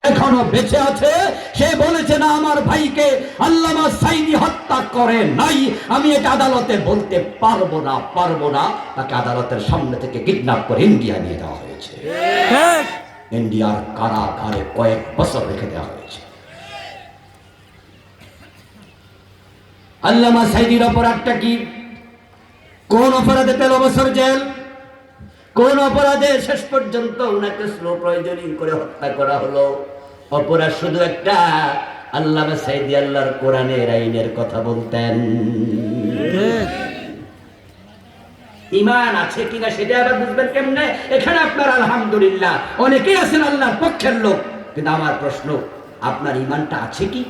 এখনো বেঁচে আছে। সে বলেছে না আমার ভাইকে আল্লামা সাঈদী হত্যা করে নাই, আমি এটা আদালতে বলতে পারবো না। তাকে আদালতের সামনে থেকে কিডন্যাপ করে ইন্ডিয়া নিয়ে যাওয়া হয়েছে। ইন্ডিয়ার কারাগারে কয়েক বছর রেখে দেওয়া হয়েছে। আল্লামা সাঈদীর অপরাধটা কি? কোন অপরাধে 13 বছর জেল? কোন অপরাধে শেষ পর্যন্ত উনাকে স্লো পয়জনিং করে হত্যা করা হলো? অপরাধ শুধু একটা, আল্লামা সাঈদী আল্লাহর কোরআনের আইনের কথা বলতেন। ঈমান আছে কিনা সেটা আবার বুঝবেন কেমনে? এখানে আপনার আলহামদুলিল্লাহ অনেকেই আছেন আল্লাহর পক্ষের লোক, কিন্তু আমার প্রশ্ন, আপনার ঈমানটা আছে কি?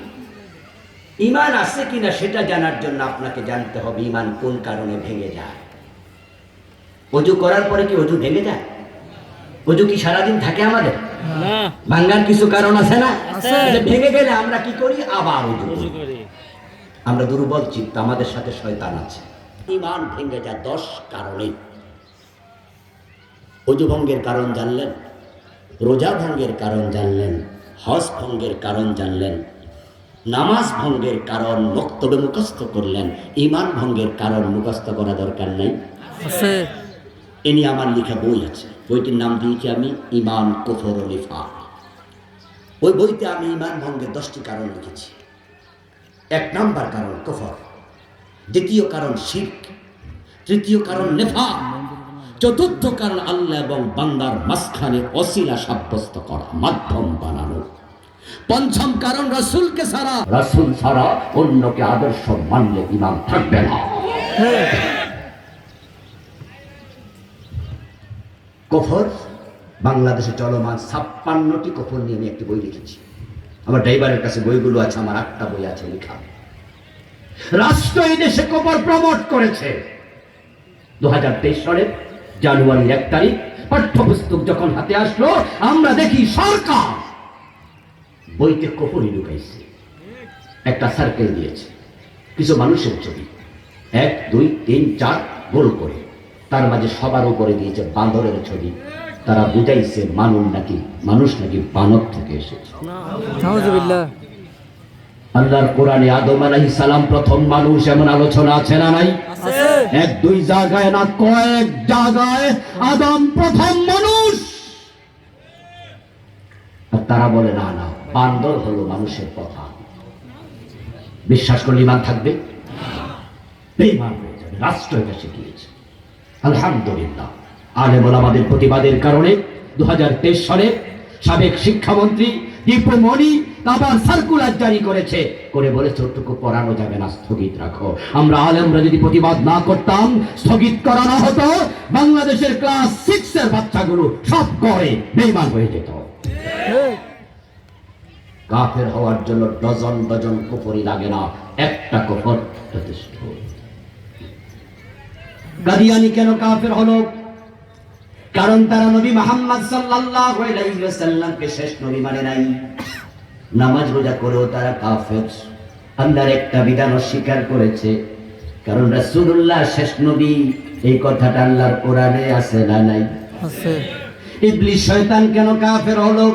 ঈমান আছে কিনা সেটা জানার জন্য আপনাকে জানতে হবে ঈমান কোন কারণে ভেঙে যায়। ওযু করার পরে কি ওযু ভেঙে যায়? ওযু কি সারাদিন থাকে আমাদের? না, ভাঙার কিছু কারণ আছে না? ভেঙে গেলে আমরা কি করি? আবার ওযু করি। আমরা দুর্বল চিত্ত, আমাদের সাথে শয়তান আছে। ঈমান ভেঙে যায় 10 কারণে। ওযু ভঙ্গের কারণ জানলেন, রোজা ভঙ্গের কারণ জানলেন, হজ ভঙ্গের কারণ জানলেন, নামাজ ভঙ্গের কারণ বক্তব্যে মুখস্থ করলেন, ঈমান ভঙ্গের কারণ মুখস্থ করা দরকার নাই। এ নিয়ে আমার লেখা বই আছে, বইটির নাম দিয়েছি আমি ঈমান কুফর ও নিফাক। ওই বইতে আমি ঈমান ভঙ্গের 10টি কারণ লিখেছি। 1 নাম্বার কারণ কুফর, দ্বিতীয় কারণ শিরক, তৃতীয় কারণ নিফাক, চতুর্থ কারণ আল্লাহ এবং বান্দার মাঝখানে ওসিলা সাব্যস্ত করা, মাধ্যম বানানো, পঞ্চম কারণ রাসূলকে ছাড়া, রাসূল ছাড়া অন্যকে আদর্শ মানলে ঈমান থাকবে না। কুফর বাংলাদেশে চলমান 56টি কুফর নিয়ে আমি একটি বই লিখেছি। আমার ড্রাইভারের কাছে বইগুলো আছে, আমার 8টা বই আছে লেখা। রাষ্ট্র এই দেশে কুফর প্রমোট করেছে। 2023 সালের জানুয়ারির 1 তারিখ পাঠ্যপুস্তক যখন হাতে আসলো, আমরা দেখি সরকার বইতে কুফরই ঢুকাইছে। একটা সার্কেল দিয়েছে, কিছু মানুষের ছবি 1, 2, 3, 4 গোল করে, তার মাঝে সবার উপরে দিয়েছে বাঁদরের ছবি। তারা বুঝাইছে মানুষ নাকি বানর থেকে এসেছে। আল্লাহর কোরআনে আদম আলাইহিস সালাম প্রথম মানুষ, এমন আলোচনা আছে না নাই? 1-2 জায়গায় না, কয়েক জায়গায় আদম প্রথম মানুষ। আর তারা বলে না, বান্দর হলো মানুষের কথা। বিশ্বাস করলে ঈমান থাকবে? বেঈমান হয়ে যাবে। রাষ্ট্র এটা শিখিয়েছে। আলহামদুলিল্লাহ আলেম ওলামাদের প্রতিবাদের কারণে 2023 সালে সাবেক শিক্ষামন্ত্রী দীপু মনি আবার সার্কুলার জারি করেছে, করে বলেছে ওটুকু পড়ানো যাবে না, স্থগিত রাখো। আমরা আলেমরা যদি প্রতিবাদ না করতাম, স্থগিত করানো হতো, বাংলাদেশের ক্লাস 6 এর বাচ্চাগুলো সব করে বেঈমান হয়ে যেত। কাফের হওয়ার জন্য ডজন ডজন কুফরি লাগে না, একটা কুফর যথেষ্ট। কাদিয়ানী কেন কাফের হলো? কারণ তারা নবী মুহাম্মদ সাল্লাল্লাহু আলাইহি ওয়াসাল্লামকে শেষ নবী মানে নাই। নামাজ রোজা করেও তারা কাফের। আল্লাহর একটা বিধান অস্বীকার করেছে, কারণ রাসূলুল্লাহ শেষ নবী, এই কথাটা আল্লাহর কোরআনে আছে না নাই? আছে। ইবলিস শয়তান কেন কাফের হলো?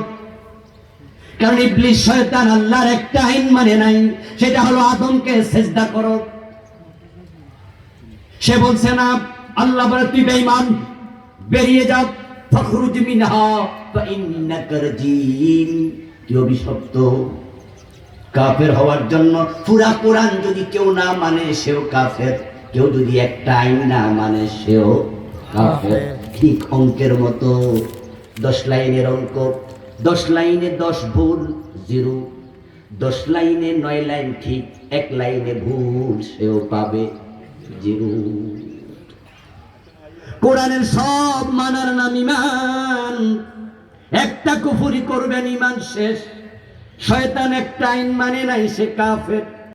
কারণ ইবলিস শয়তান আল্লাহর একটা আইন মানে নাই, সেটা হলো আদমকে সিজদা করো। সে বলছে না, আল্লাহ বলে তুই বেঈমান, বেরিয়ে যাও, ফখরুজ মিনহা ফাইন্নাকা রাজিম, তুই অভিশপ্ত। কাফের হওয়ার জন্য পুরা কোরআন যদি কেউ না মানে সেও কাফের, কেউ যদি একটা আইন না মানে সেও কাফের। ঠিক অঙ্কের মতো 10 লাইনের অঙ্ক, 10 লাইনে 10 ভুল 0, 10 লাইনে 9 লাইন ঠিক, 1 লাইনে ভুল, সেও পাবে 0। কোরআনের সব মানার নাম ঈমান। একটা কুফরি করবেন ঈমান শেষ। শয়তান একটা আইন মানে নাই, সে কাফের।